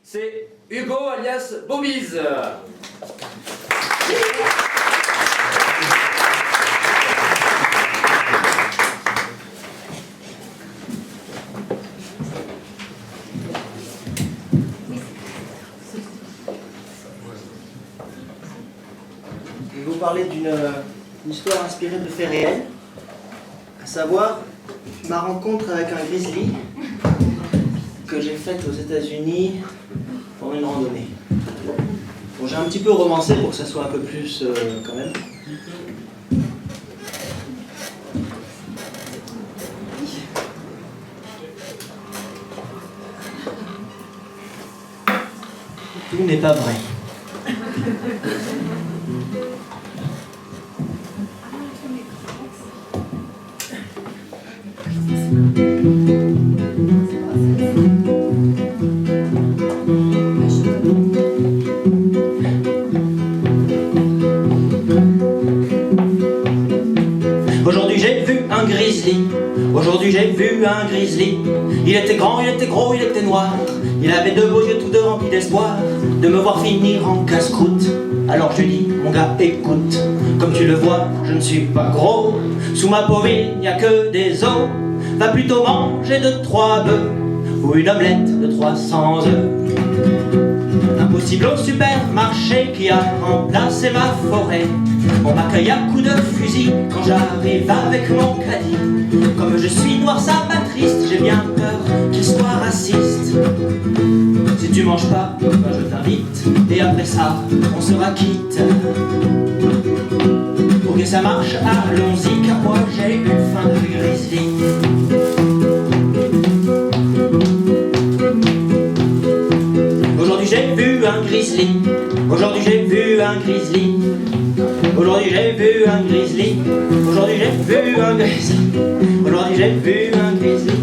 c'est Hugo alias Bobiz. Je vais vous parler d'une histoire inspirée de faits réels, à savoir ma rencontre avec un grizzly que j'ai faite aux États-Unis pendant une randonnée. Bon, j'ai un petit peu romancé pour que ça soit un peu plus quand même. Tout n'est pas vrai. Aujourd'hui j'ai vu un grizzly. Aujourd'hui j'ai vu un grizzly. Il était grand, il était gros, il était noir. Il avait deux beaux yeux tous deux remplis d'espoir de me voir finir en casse-croûte. Alors je lui dis, mon gars écoute, comme tu le vois, je ne suis pas gros. Sous ma peau il n'y a que des os. Va plutôt manger 2-3 bœufs ou une omelette de 300 œufs. Impossible au supermarché qui a remplacé ma forêt. On m'accueille à coups de fusil quand j'arrive avec mon caddie. Comme je suis noir ça m'attriste, j'ai bien peur qu'il soit raciste. Si tu manges pas, ben je t'invite, et après ça, on sera quitte. Pour que ça marche, allons-y, car moi j'ai une faim de grizzly. Aujourd'hui j'ai vu un grizzly. Aujourd'hui j'ai vu un grizzly. Aujourd'hui j'ai vu un grizzly. Aujourd'hui j'ai vu un grizzly. Aujourd'hui j'ai vu un grizzly.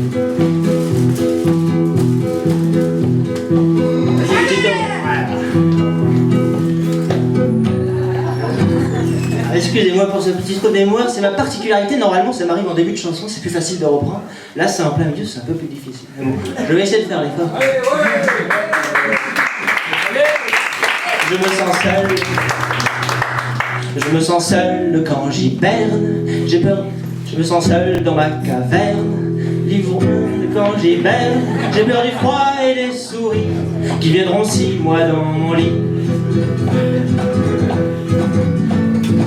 Excusez-moi pour ce petit saut de mémoire, c'est ma particularité. Normalement ça m'arrive en début de chanson, c'est plus facile de reprendre. Là c'est en plein milieu, c'est un peu plus difficile. Bon, je vais essayer de faire l'effort. Je me sens seul. Je me sens seul quand j'hiberne. J'ai peur, je me sens seul dans ma caverne. L'ivrogne quand j'hiberne. J'ai peur du froid et des souris qui viendront 6 mois dans mon lit.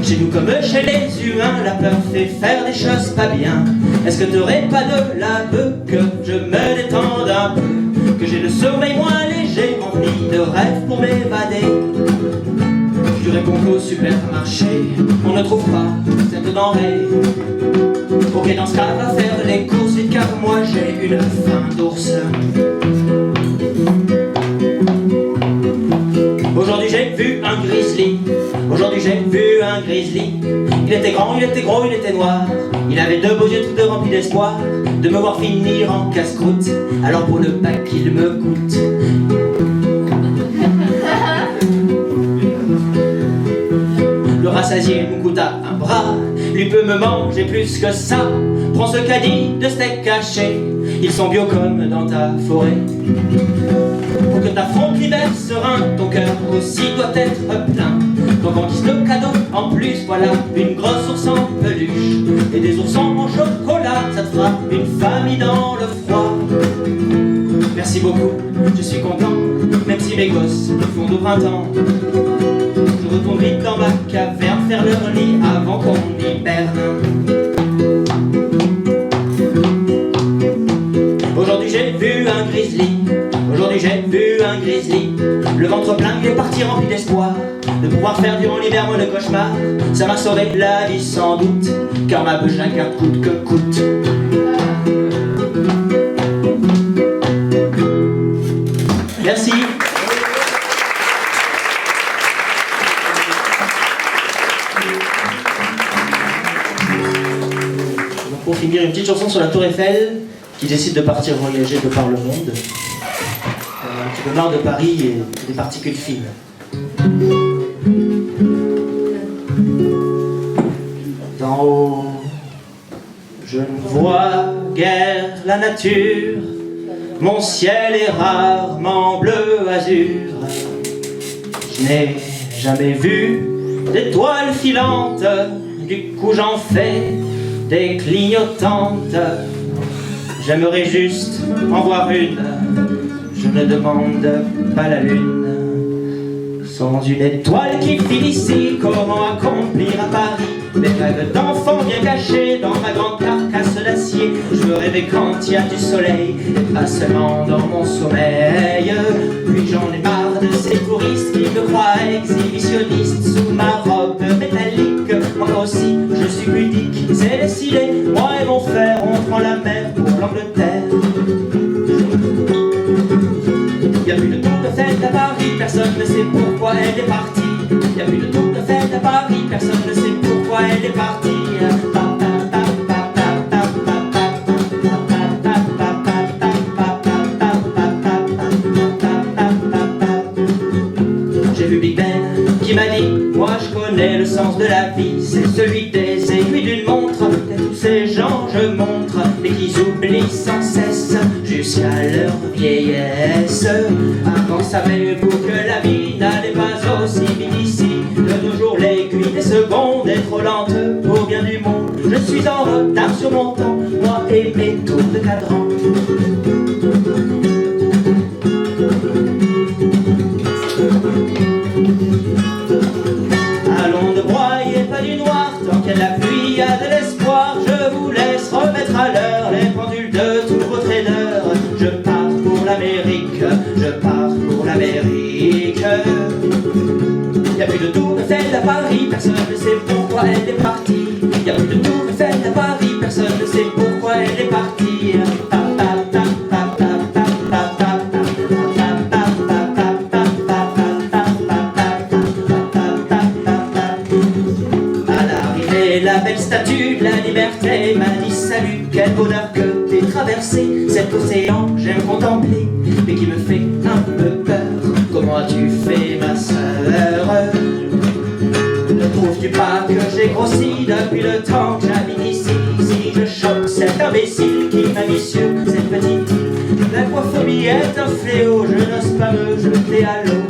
Chez nous comme chez les humains, la peur fait faire des choses pas bien. Est-ce que t'aurais pas de la bœuf que je me détende un peu, que j'ai le sommeil moins léger, rempli de rêves pour m'évader? Je réponds qu'au supermarché, on ne trouve pas cette denrée. Ok, dans ce cas, va faire les courses vite, car moi j'ai une faim d'ours. Aujourd'hui j'ai vu un grizzly. Aujourd'hui j'ai vu un grizzly. Il était grand, il était gros, il était noir. Il avait deux beaux yeux tous deux remplis d'espoir de me voir finir en casse-croûte. Alors pour ne pas qu'il me goûte, le rassasié me coûta un bras. Lui peut me manger plus que ça. Prends ce caddie de steak haché, ils sont bio comme dans ta forêt. Pour que t'affrontes l'hiver serein, ton cœur aussi doit être plein. Quand on glisse le cadeau, en plus voilà une grosse ours en peluche et des oursons en chocolat, ça te fera une famille dans le froid. Merci beaucoup, je suis content, même si mes gosses font au printemps. Je retourne vite dans ma caverne, faire leur lit avant qu'on hiberne. Aujourd'hui j'ai vu un grizzly. Aujourd'hui j'ai vu un grizzly. Le ventre plein, il est parti rempli d'espoir de pouvoir faire durant l'hiver moins de cauchemar. Ça m'a sauvé la vie sans doute, car ma bœuf je la garde coûte que coûte. Merci. Donc pour finir, une petite chanson sur la Tour Eiffel qui décide de partir voyager de par le monde. Un petit peu marre de Paris et des particules fines. D'en haut, je ne vois guère la nature, Mon ciel est rarement bleu azur. Je n'ai jamais vu d'étoiles filantes, du coup j'en fais des clignotantes. J'aimerais juste en voir une, je ne demande pas la lune. Sans une étoile qui file ici, comment accomplir à Paris mes rêves d'enfant bien cachés dans ma grande carcasse d'acier? Je veux rêver quand il y a du soleil, et pas seulement dans mon sommeil. Puis j'en ai marre de ces touristes qui me croient exhibitionniste sous ma robe métallique. Moi aussi, je suis pudique, c'est décidé. Moi et mon frère, on prend la mer pour l'Angleterre. Y'a plus de tour de fête à Paris, personne ne sait pourquoi elle est partie. Y'a plus de tour de fête à Paris, personne ne sait pourquoi elle est partie. J'ai vu Big Ben qui m'a dit, moi je connais le sens de la vie, c'est celui des aiguilles d'une montre. Et tous ces gens je montre, mais qu'ils oublient sans cesse jusqu'à leur vieillesse. Avant savez-vous que la vie n'allait pas aussi vite ici? De nos jours l'aiguille des secondes est trop lente pour bien du monde. Je suis en retard sur mon temps, moi et mes tours de cadran. Allons ne broyez pas du noir, tant qu'il y a de la pluie, il y a de l'espoir. Je vous laisse remettre à l'heure les pendules de tous vos traders. Je pars pour l'Amérique, je pars pour l'Amérique. Y'a plus de tour de fête à Paris, personne ne sait pourquoi elle est partie. Y'a plus de tour de fête à Paris, personne ne sait pourquoi elle est partie. La belle statue de la liberté m'a dit salut, quel bonheur que t'es traversé cet océan, j'aime contempler, mais qui me fait un peu peur. Comment as-tu fait ma sœur? Ne trouves-tu pas que j'ai grossi depuis le temps que j'habite ici? Si je choque cet imbécile qui m'a mis sur cette petite île, l'aquaphobie est un fléau, je n'ose pas me jeter à l'eau.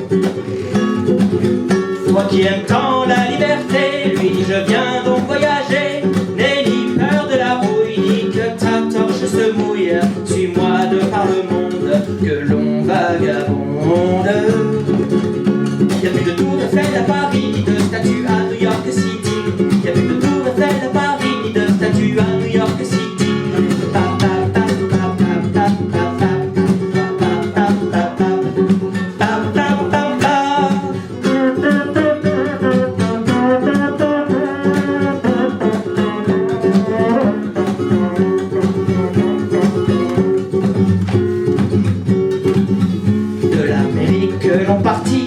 Toi qui aimes tant la liberté, lui dis je viens donc voyager. N'aie ni peur de la rouille, ni que ta torche se mouille. Suis-moi de par le monde, que l'on vagabonde. Y'a plus de tour de fête à Paris, ni de statue à New York City. Y'a plus de tour de fête à Paris, ni de statue à New York City.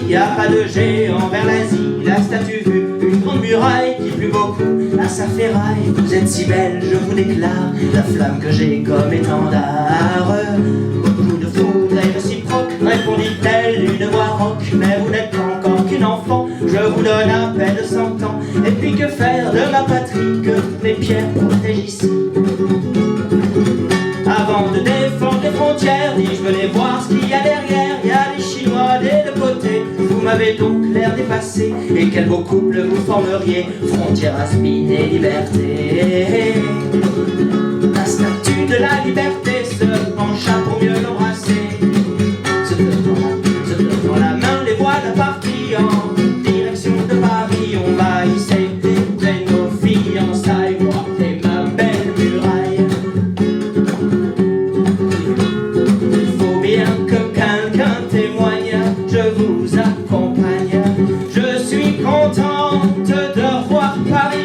Y'a pas de géant vers l'Asie, la statue vue, une grande muraille qui plut beaucoup à sa ferraille. Vous êtes si belle, je vous déclare, la flamme que j'ai comme étendard. Beaucoup de foudre et réciproque, répondit-elle d'une voix rauque. Mais vous n'êtes pas encore qu'une enfant, je vous donne à peine 100 ans. Et puis que faire de ma patrie, que mes pierres protègent ici? Avant de défendre les frontières, dis je veux les voir ce qu'il y a derrière. Il y a des Chinois des deux côtés, vous m'avez donc l'air dépassé. Et quel beau couple vous formeriez, frontières, aspin et liberté. La statue de la liberté se pencha pour mieux l'embrasser. Se tenant la main, les voiles partis en direction de Paris. On va y célébrer nos fiançailles, moi et ma belle muraille. Il faut bien que quelqu'un témoigne, je vous accompagne. Je suis contente de revoir Paris.